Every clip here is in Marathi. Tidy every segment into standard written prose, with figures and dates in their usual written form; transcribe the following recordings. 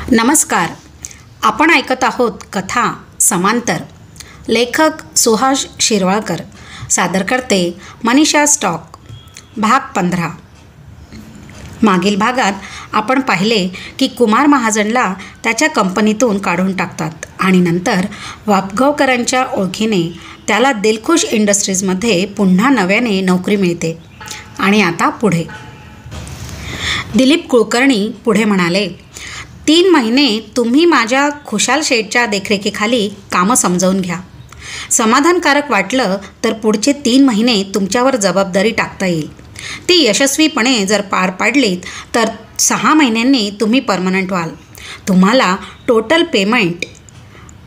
नमस्कार. आपण ऐकत आहोत कथा समांतर. लेखक सुहास शिरवाळकर. सादर करते मनीषा स्टॉक. भाग 15. मागील भागात आपण पाहिले की कुमार महाजनला त्याच्या कंपनीतून काढून टाकतात आणि नंतर वापगावकरांच्या ओळखीने त्याला दिलखुश इंडस्ट्रीजमध्ये पुन्हा नव्याने नोकरी मिळते. आणि आता पुढे दिलीप कुलकर्णी पुढे म्हणाले, 3 महिने तुम्ही माझ्या खुशाल शेठच्या देखरेखीखाली कामं समजावून घ्या. समाधानकारक वाटलं तर पुढचे 3 महिने तुमच्यावर जबाबदारी टाकता येईल. ती यशस्वीपणे जर पार पाडलीत तर 6 महिन्यांनी तुम्ही परमनंट व्हाल. तुम्हाला टोटल पेमेंट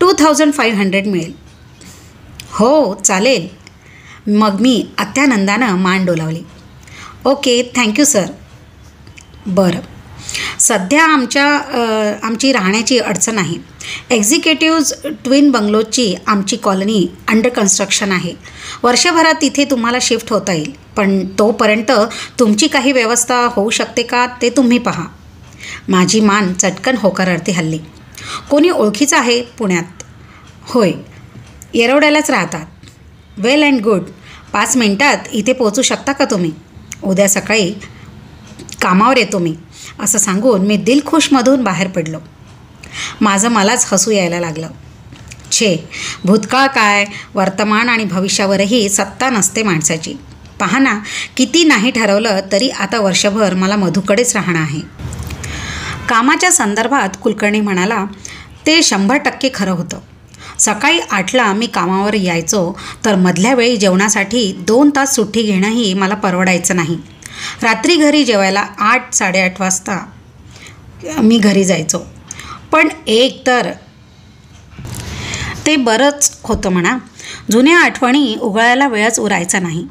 2500 मिळेल. हो चालेल. मग मी अत्यानंदानं मान डोलावली. Okay, thank you sir. बरं, सध्या आमची राहण्याची अडचण आहे. एक्झिक्युटिव्ज ट्विन बंगलोजची आमची कॉलनी अंडर कन्स्ट्रक्शन आहे. वर्षभरात तिथे तुम्हाला शिफ्ट होता येईल, पण तोपर्यंत तुमची काही व्यवस्था होऊ शकते का ते तुम्ही पहा. माझी मान चटकन होकारार्थी हल्ली. कोणी ओळखीचं आहे पुण्यात? होय, येरवड्यालाच राहतात. वेल अँड गुड. 5 मिनिटात इथे पोहोचू शकता का तुम्ही? उद्या सकाळी कामावर येतो मी, असं सांगून मी दिलखुशमधून बाहेर पडलो. माझं मलाच हसू यायला लागलं. छे, भूतकाळ काय, वर्तमान आणि भविष्यावरही सत्ता नसते माणसाची. पहा ना, किती नाही ठरवलं तरी आता वर्षभर मला मधूकडेच राहणं आहे. कामाच्या संदर्भात कुलकर्णी म्हणाला, ते 100% खरं होतं. सकाळी 8ला मी कामावर यायचो तर मधल्या वेळी जेवणासाठी 2 तास सुट्टी घेणंही मला परवडायचं नाही. रात्री घरी जेवायला 8-8:30 वाजता मी घरी जायचो. पण एक तर ते बरंच होतं म्हणा. जुन्या आठवणी उगळायला वेळच उरायचा नाही.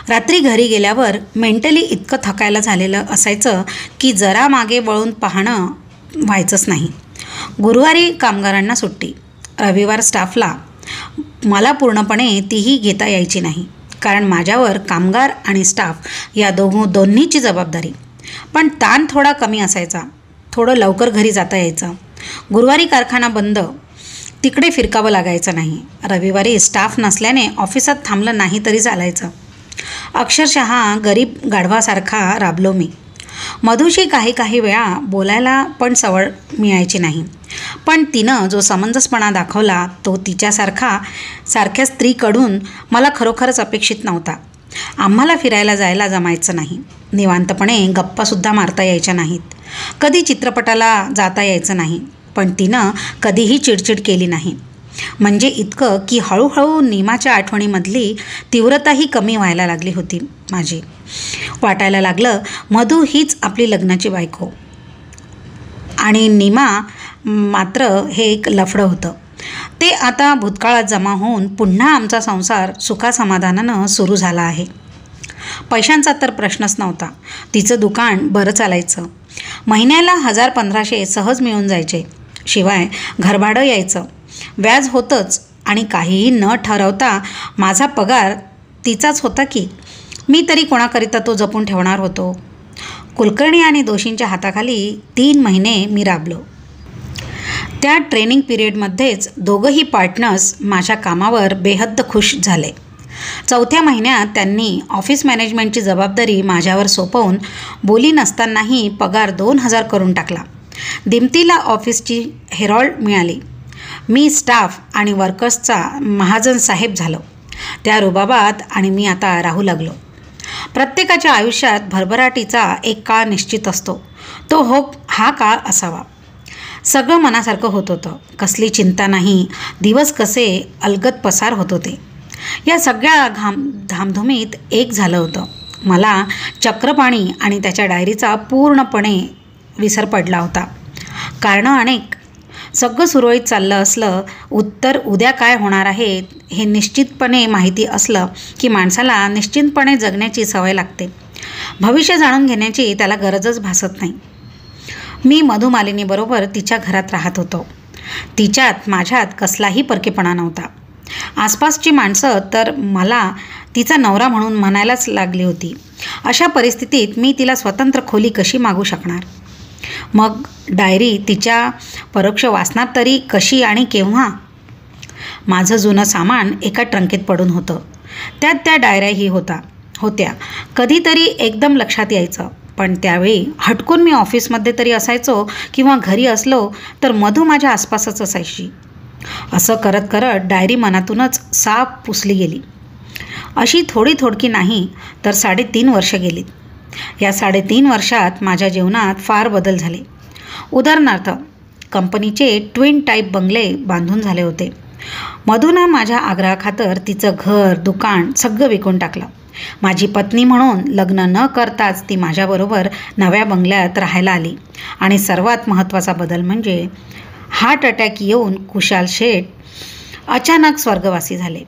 रात्री घरी गेल्यावर मेंटली इतकं थकायला झालेलं असायचं की जरा मागे वळून पाहणं व्हायचंच नाही. गुरुवारी कामगारांना सुट्टी, रविवार स्टाफला. मला पूर्णपणे तीही घेता यायची नाही, कारण माझ्यावर कामगार आणि स्टाफ या दोन्हीची जबाबदारी. पण ताण थोडा कमी असायचा. थोडं लवकर घरी जाता यायचं. गुरुवारी कारखाना बंद, तिकडे फिरकावं लागायचं नाही. रविवारी स्टाफ नसल्याने ऑफिसात थांबलं नाही तरी चालायचं. अक्षरशः गरीब गाढवासारखा राबलो मी. मधूशी काही वेळा बोलायला पण सवड मिळायची नाही. पण तिनं जो समंजसपणा दाखवला तो सारख्या स्त्रीकडून मला खरोखरच अपेक्षित नव्हता. आम्हाला फिरायला जायला जमायचं नाही. निवांतपणे गप्पासुद्धा मारता यायच्या नाहीत. कधी चित्रपटाला जाता यायचं नाही. पण तिनं कधीही चिडचिड केली नाही. म्हणजे इतकं की हळूहळू नीमाच्या आठवणीमधली तीव्रताही कमी व्हायला लागली होती माझी. वाटायला लागलं मधू हीच आपली लग्नाची बायको आणि नीमा मात्र हे एक लफडं होतं. ते आता भूतकाळात जमा होऊन पुन्हा आमचा संसार सुखासमाधानानं सुरू झाला आहे. पैशांचा तर प्रश्नच नव्हता. तिचं दुकान बरं चालायचं. महिन्याला 1000-1500 सहज मिळून जायचे. शिवाय घरभाडं यायचं, व्याज होतंच आणि काहीही न ठरवता माझा पगार तिचाच होता की. मी तरी कोणाकरिता तो जपून ठेवणार होतो. कुलकर्णी आणि दोशींच्या हाताखाली 3 महिने मी राबलो. त्या ट्रेनिंग पिरियडमध्येच दोघंही पार्टनर्स माझ्या कामावर बेहद्द खुश झाले. 4थ्या महिन्यात त्यांनी ऑफिस मॅनेजमेंटची जबाबदारी माझ्यावर सोपवून बोली नसतानाही पगार 2000 करून टाकला. दिमतीला ऑफिसची हेरॉल्ड मिळाली. मी स्टाफ आणि वर्कर्सचा महाजन साहेब झालो. त्या रुबाबात आणि मी आता राहू लागलो. प्रत्येकाच्या आयुष्यात भरभराटीचा एक काळ निश्चित असतो. तो हा काळ असावा. सगळं मनासारखं होत होतं. कसली चिंता नाही. दिवस कसे अलगद पसार होत होते. या सगळ्या धामधुमीत एक झालं होतं. मला चक्रपाणी आणि त्याच्या डायरीचा पूर्णपणे विसर पडला होता. कारणं अनेक. सगळं सुरळीत चाललं असलं, उत्तर उद्या काय होणार आहे हे निश्चितपणे माहिती असलं की माणसाला निश्चितपणे जगण्याची सवय लागते. भविष्य जाणून घेण्याची त्याला गरजच भासत नाही. मी मधुमालिनीबरोबर तिच्या घरात राहत होतो. तिच्यात माझ्यात कसलाही परकेपणा नव्हता. आसपासची माणसं तर मला तिचा नवरा म्हणून म्हणायलाच लागली होती. अशा परिस्थितीत मी तिला स्वतंत्र खोली कशी मागू शकणार? मग डायरी तिच्या परोक्ष वाचणार तरी कशी आणि केव्हा? माझं जुनं सामान एका ट्रंकेत पडून होतं. त्यात त्या डायऱ्याही होत्या. कधीतरी एकदम लक्षात यायचं, पण त्यावेळी हटकून मी ऑफिसमध्ये तरी असायचो किंवा घरी असलो तर मधू माझ्या आसपासच असायची. असं करत करत डायरी मनातूनच साफ पुसली गेली. अशी थोडकी नाही तर 3.5 वर्ष गेलीत. या 3.5 वर्षात माझ्या जीवनात फार बदल झाले. उदाहरणार्थ, कंपनीचे ट्विन टाईप बंगले बांधून झाले होते. मधूनं माझ्या आग्रहाखातर तिचं घर, दुकान सगळं विकून टाकलं. माझी पत्नी म्हणून लग्न न करताच ती माझ्याबरोबर नव्या बंगल्यात राहायला आली. आणि सर्वात महत्त्वाचा बदल म्हणजे हार्ट अटॅक येऊन कुशाल शेठ अचानक स्वर्गवासी झाले.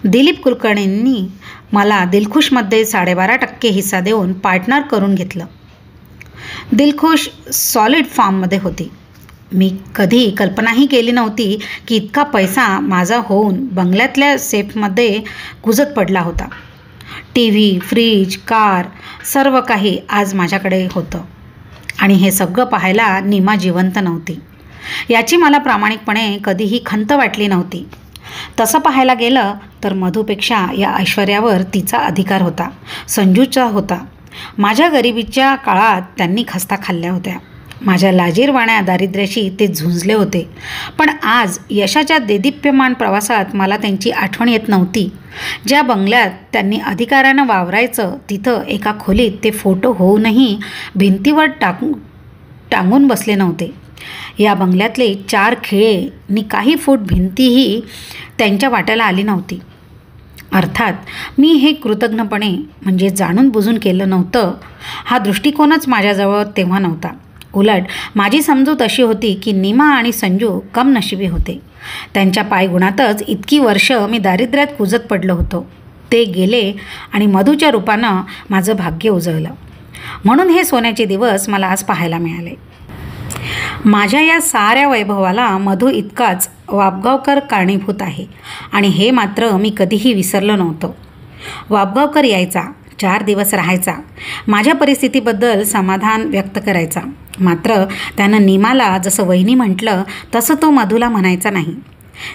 दिलीप कुलकर्णींनी मला दिलखुशमध्ये 12.5% हिस्सा देऊन पार्टनर करून घेतलं. दिलखुश सॉलिड फॉर्ममध्ये होती. मी कधी कल्पनाही केली नव्हती की इतका पैसा माझा होऊन बंगल्यातल्या सेफमध्ये कुजत पडला होता. TV, फ्रीज, कार सर्व काही आज माझ्याकडे होतं. आणि हे सगळं पाहायला नीमा जिवंत नव्हती याची मला प्रामाणिकपणे कधीही खंत वाटली नव्हती. तसं पाहायला गेलं तर मधूपेक्षा या ऐश्वर्यावर तिचा अधिकार होता, संजूचा होता. माझ्या गरिबीच्या काळात त्यांनी खस्ता खाल्ल्या होत्या. माझ्या लाजीरवाण्या दारिद्र्याशी ते झुंजले होते. पण आज यशाच्या देदीप्यमान प्रवासात मला त्यांची आठवण येत नव्हती. ज्या बंगल्यात त्यांनी अधिकारानं वावरायचं तिथं एका खोलीत ते फोटो होऊनही भिंतीवर टांगून बसले नव्हते. या बंगल्यातले 4 खिळे नि काही फूट भिंतीही त्यांच्या वाट्याला आली नव्हती. अर्थात मी हे कृतज्ञपणे म्हणजे जाणून बुजून केलं नव्हतं. हा दृष्टिकोनच माझ्याजवळ तेव्हा नव्हता. उलट माझी समजूत अशी होती की नीमा आणि संजू कमनशिबी होते. त्यांच्या पायगुणातच इतकी वर्ष मी दारिद्र्यात कुजत पडलो होतो. ते गेले आणि मधूच्या रूपानं माझं भाग्य उजळलं. म्हणून हे सोन्याचे दिवस मला आज पाहायला मिळाले. माझ्या या साऱ्या वैभवाला मधू इतकाच वाबगावकर कारणीभूत आहे आणि हे मात्र मी कधीही विसरलो नव्हतो. वाबगावकर यायचा, 4 दिवस राहायचा, माझ्या परिस्थितीबद्दल समाधान व्यक्त करायचा. मात्र त्यानं नीमाला जसं वहिनी म्हटलं तसं तो मधूला म्हणायचा नाही.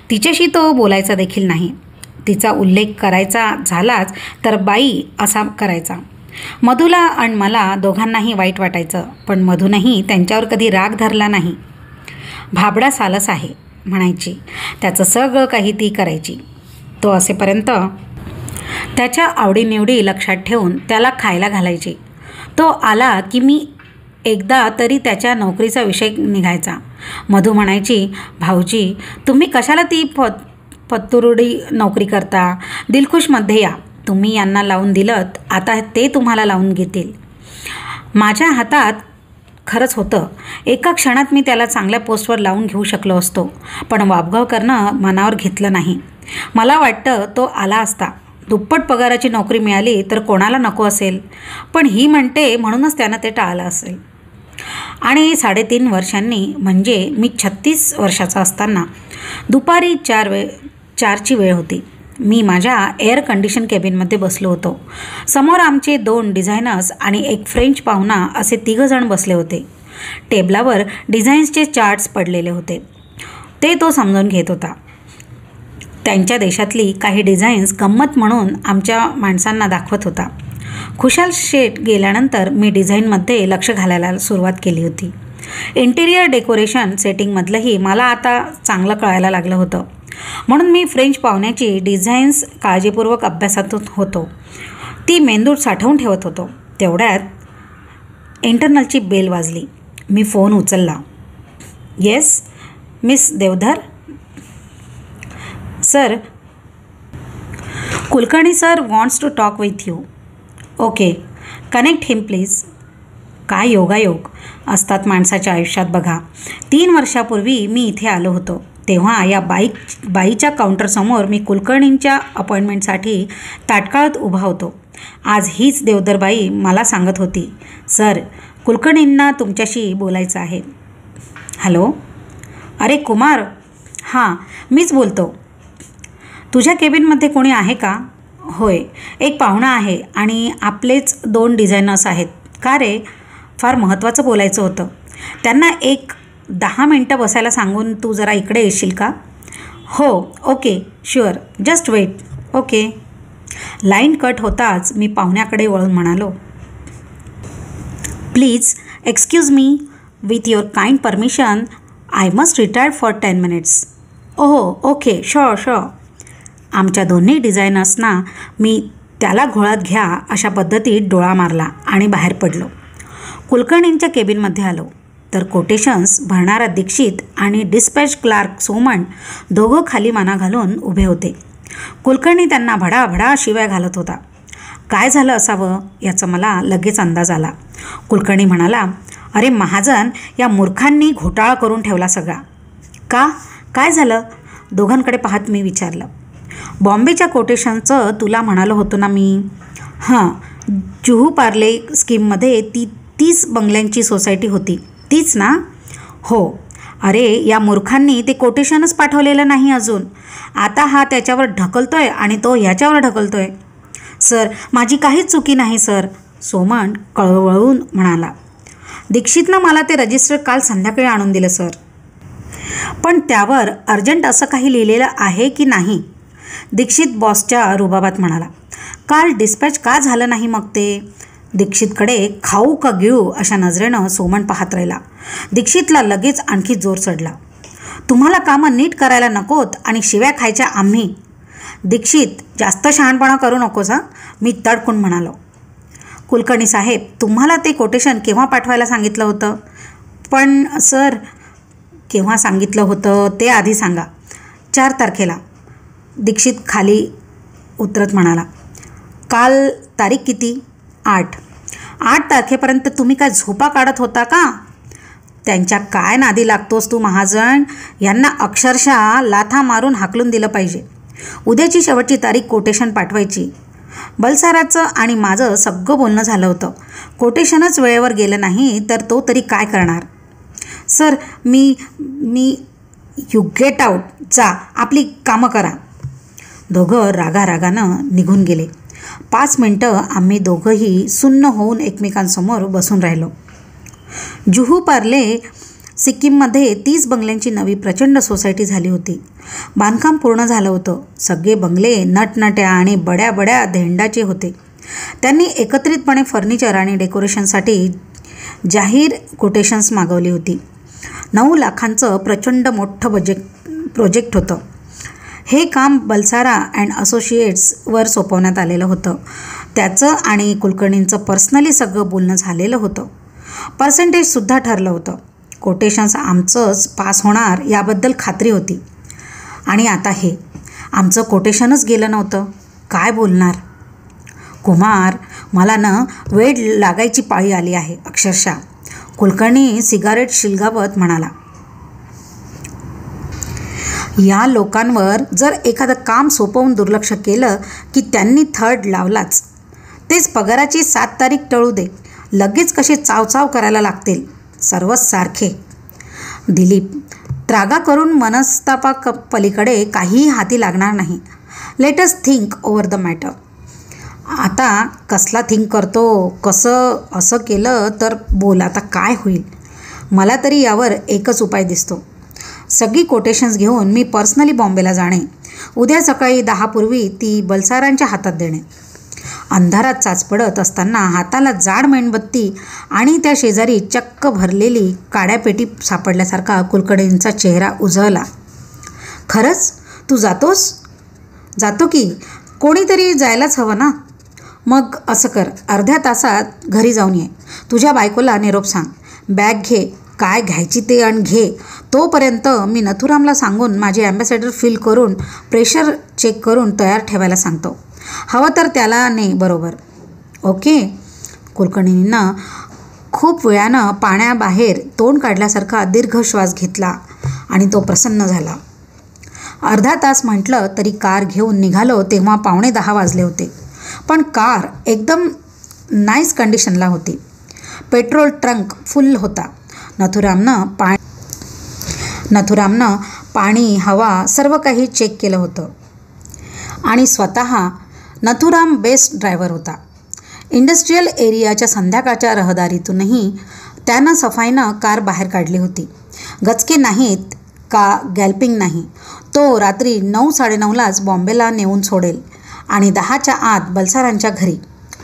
तिच्याशी तो बोलायचा देखील नाही. तिचा उल्लेख करायचा झालाच तर बाई असा करायचा. मधूला आणि मला दोघांनाही वाईट वाटायचं, पण मधूनही त्यांच्यावर कधी राग धरला नाही. भाबडा सालस आहे म्हणायची. त्याचं सगळं काही ती करायची. तो असेपर्यंत त्याच्या आवडीनिवडी लक्षात ठेवून त्याला खायला घालायची. तो आला की मी एकदा तरी त्याच्या नोकरीचा विषय निघायचा. मधू म्हणायची, भाऊजी तुम्ही कशाला ती पत्तुरुडी नोकरी करता? दिलखुशमध्ये या. तुम्ही यांना लावून दिलत, आता ते तुम्हाला लावून घेतील. माझ्या हातात खरंच होतं. एका क्षणात मी त्याला चांगल्या पोस्टवर लावून घेऊ शकलो असतो, पण वाबगावकरनं मनावर घेतलं नाही. मला वाटतं तो आला असता. दुप्पट पगाराची नोकरी मिळाली तर कोणाला नको असेल, पण ही म्हणते म्हणूनच त्यानं ते टाळलं असेल. आणि 3.5 वर्षांनी म्हणजे मी 36 वर्षाचा असताना दुपारी 4ची वेळ होती. मी माझ्या एअर कंडिशन केबिनमध्ये बसलो होतो. समोर आमचे 2 डिझायनर्स आणि एक फ्रेंच पाहुणा असे 3 जण बसले होते. टेबलावर डिझाईन्सचे चार्ट्स पडलेले होते. ते तो समजून घेत होता. त्यांच्या देशातली काही डिझाईन्स गंमत म्हणून आमच्या माणसांना दाखवत होता. खुशाल शेठ गेल्यानंतर मी डिझाईनमध्ये लक्ष घालायला सुरुवात केली होती. इंटिरियर डेकोरेशन सेटिंगमधलंही मला आता चांगलं कळायला लागलं होतं. म्हणून मी फ्रेंच पाहुण्याची डिझाईन्स काळजीपूर्वक अभ्यासात होतो. ती मेंदूत साठवून ठेवत होतो. तेवढ्यात इंटरनलची बेल वाजली. मी फोन उचलला. Yes miss Deodhar sir. Kulkarni sir wants to talk with you. Okay connect him please. काय योगायोग असतात माणसाच्या आयुष्यात बघा. 3 वर्षापूर्वी मी इथे आलो होतो. तेव्हा या बाईच्या काउंटरसमोर मी कुलकर्णींच्या अपॉइंटमेंटसाठी ताटकाळत उभा होतो. आज हीच देवधरबाई मला सांगत होती, सर कुलकर्णींना तुमच्याशी बोलायचं आहे. हॅलो. अरे कुमार. हां मीच बोलतो. तुझ्या केबिनमध्ये कोणी आहे का? होय एक पाहुणा आहे आणि आपलेच 2 डिझायनर्स आहेत. का रे? फार महत्त्वाचं बोलायचं होतं. त्यांना एक 10 मिनटं बसायला सांगून तू जरा इकडे येशील का? हो, okay, sure, just wait. Okay. Line cut होताच मी पाहुण्याकडे वळून म्हणालो, please excuse me, with your kind permission I must retire for 10 minutes. ओहो, ओके, शुअर शुअर. आमच्या दोन्ही डिझायनर्सना मी त्याला घोळात घ्या अशा पद्धतीत डोळा मारला आणि बाहेर पडलो. कुलकर्णींच्या केबिनमध्ये आलो तर कोटेशन्स भरणारा दीक्षित आणि डिस्पॅच क्लार्क सोमन दोघं खाली माना घालून उभे होते. कुलकर्णी त्यांना भडाभडा शिव्या घालत होता. काय झालं असावं याचा मला लगेच अंदाज आला. कुलकर्णी म्हणाला, अरे महाजन, या मूर्खांनी घोटाळा करून ठेवला सगळा. का? काय झालं? दोघांकडे पाहत मी विचारलं. बॉम्बेच्या कोटेशनचं तुला म्हणालो होतो ना मी. हां, जुहू पार्ले स्कीममध्ये ती 30 बंगल्यांची सोसायटी होती तीच ना? हो. अरे या मूर्खांनी ते कोटेशनच पाठवलेलं नाही अजून. आता हा त्याच्यावर ढकलतोय आणि तो ह्याच्यावर ढकलतोय. सर, माझी काहीच चुकी नाही सर, सोमन कळवळून म्हणाला. दीक्षितनं मला ते रजिस्टर काल संध्याकाळी आणून दिलं सर. पण त्यावर अर्जंट असं काही लिहिलेलं आहे की नाही? दीक्षित बॉसच्या रुबाबात म्हणाला. काल डिस्पॅच का झालं नाही मग ते? दीक्षितकडे खाऊ का गिळू अशा नजरेनं सोमन पाहत राहिला. दीक्षितला लगेच आणखी जोर चढला. तुम्हाला कामं नीट करायला नकोत आणि शिव्या खायच्या आम्ही. दीक्षित, जास्त शहाणपणा करू नकोस हां, मी तडकून म्हणालो. कुलकर्णी साहेब, तुम्हाला ते कोटेशन केव्हा पाठवायला सांगितलं होतं? पण सर, केव्हा सांगितलं होतं ते आधी सांगा. 4 तारखेला. दीक्षित खाली उतरत म्हणाला. काल तारीख किती? 8. 8 तारखेपर्यंत तुम्ही काय झोपा काढत होता का? त्यांच्या काय नादी लागतोस तू महाजन? यांना अक्षरशः लाथा मारून हाकलून दिलं पाहिजे. उद्याची शेवटची तारीख कोटेशन पाठवायची. बलसाराचं आणि माझं सगळं बोलणं झालं होतं. कोटेशनच वेळेवर गेलं नाही तर तो तरी काय करणार? Sir, me you get out. जा, आपली कामं करा. दोघं रागारागानं निघून गेले. 5 मिनटं आम्ही दोघंही सुन्न होऊन एकमेकांसमोर बसून राहिलो. जुहू पार्ले सिक्कीममध्ये 30 बंगल्यांची नवी प्रचंड सोसायटी झाली होती. बांधकाम पूर्ण झालं होतं. सगळे बंगले नटनट्या आणि बड्या बड्या धेंडाचे होते. त्यांनी एकत्रितपणे फर्निचर आणि डेकोरेशनसाठी जाहीर कोटेशन्स मागवली होती. 9 लाखांचं प्रचंड मोठं प्रोजेक्ट होतं. हे काम बलसारा अँड असोसिएट्सवर सोपवण्यात आलेलं होतं. त्याचं आणि कुलकर्णींचं पर्सनली सगळं बोलणं झालेलं होतं. पर्सेंटेजसुद्धा ठरलं होतं. कोटेशन्स आमचंच पास होणार याबद्दल खात्री होती. आणि आता हे आमचं कोटेशनच गेलं नव्हतं. काय बोलणार? कुमार, मला वेड लागायची पाळी आली आहे अक्षरशः, कुलकर्णी सिगारेट शिलगावत म्हणाला. या लोकांवर जर एखादं काम सोपवून दुर्लक्ष केलं की त्यांनी थर्ड लावलाच. तेच पगाराची 7 तारीख टळू दे, लगेच कसे चावचाव करायला लागतील. सर्वच सारखे. दिलीप, त्रागा करून मनस्तापा पलीकडे काहीही हाती लागणार नाही. Let us think over the matter. आता कसला थिंक करतो? कसं असं केलं तर बोल, आता काय होईल? मला तरी यावर एकच उपाय दिसतो. सगळी कोटेशन्स घेऊन मी पर्सनली बॉम्बेला जाणे. उद्या सकाळी 10 पूर्वी ती बलसारांच्या हातात देणे. अंधारात चाच पडत असताना हाताला जाड मेणबत्ती आणि त्या शेजारी चक्क भरलेली काड्यापेटी सापडल्यासारखा कुलकर्णींचा चेहरा उजळला. खरंच तू जातोस? जातो की, कोणीतरी जायलाच हवं ना. मग असं कर, अर्ध्या तासात घरी जाऊन ये. तुझ्या बायकोला निरोप सांग. बॅग घे, काय घ्यायची ते आणि घे. तोपर्यंत मी नथुरामला सांगून माझे ॲम्बॅसेडर फिल करून प्रेशर चेक करून तयार ठेवायला सांगतो. हवं तर त्याला ने बरोबर. ओके. कुलकर्णींना खूप वेळानं पाण्याबाहेर तोंड काढल्यासारखा दीर्घ श्वास घेतला आणि तो प्रसन्न झाला. अर्धा तास म्हटलं तरी कार घेऊन निघालो तेव्हा 9:45 वाजले होते. पण कार एकदम नाईस कंडिशनला होती. पेट्रोल ट्रंक फुल होता. नथुरामनं पाणी, हवा सर्व काही चेक केलं होतं. आणि स्वतः नथुराम बेस्ट ड्रायव्हर होता. इंडस्ट्रीयल एरियाच्या संध्याकाळच्या रहदारीतूनही त्यानं सफाईनं कार बाहेर काढली होती. गचके नाहीत का गॅल्पिंग नाही. तो रात्री 9-9:30लाच बॉम्बेला नेऊन सोडेल आणि 10च्या आत बलसारांच्या घरी.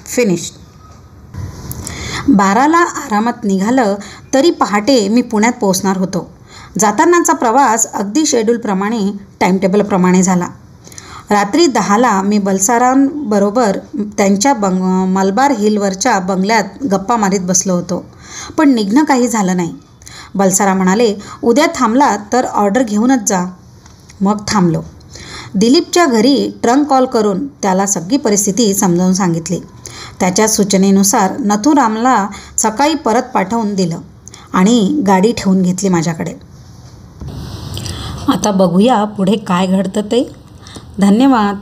फिनिश्ड. 12ला आरामात निघालं तरी पहाटे मी पुण्यात पोहोचणार होतो. जातानाचा प्रवास अगदी शेड्यूलप्रमाणे टाईमटेबलप्रमाणे झाला. रात्री 10ला मी बलसारांबरोबर त्यांच्या मलबार हिलवरच्या बंगल्यात गप्पा मारीत बसलो होतो. पण निघणं काही झालं नाही. बलसारा म्हणाले, उद्या थांबला तर ऑर्डर घेऊनच जा. मग थांबलो. दिलीपच्या घरी ट्रंक कॉल करून त्याला सगळी परिस्थिती समजावून सांगितली. त्याच्या सूचनेनुसार नथुरामला सकाळी परत पाठवून दिलं आणि गाडी ठेवून घेतली माझ्याकडे. आता बघूया पुढे काय घडतं ते. धन्यवाद.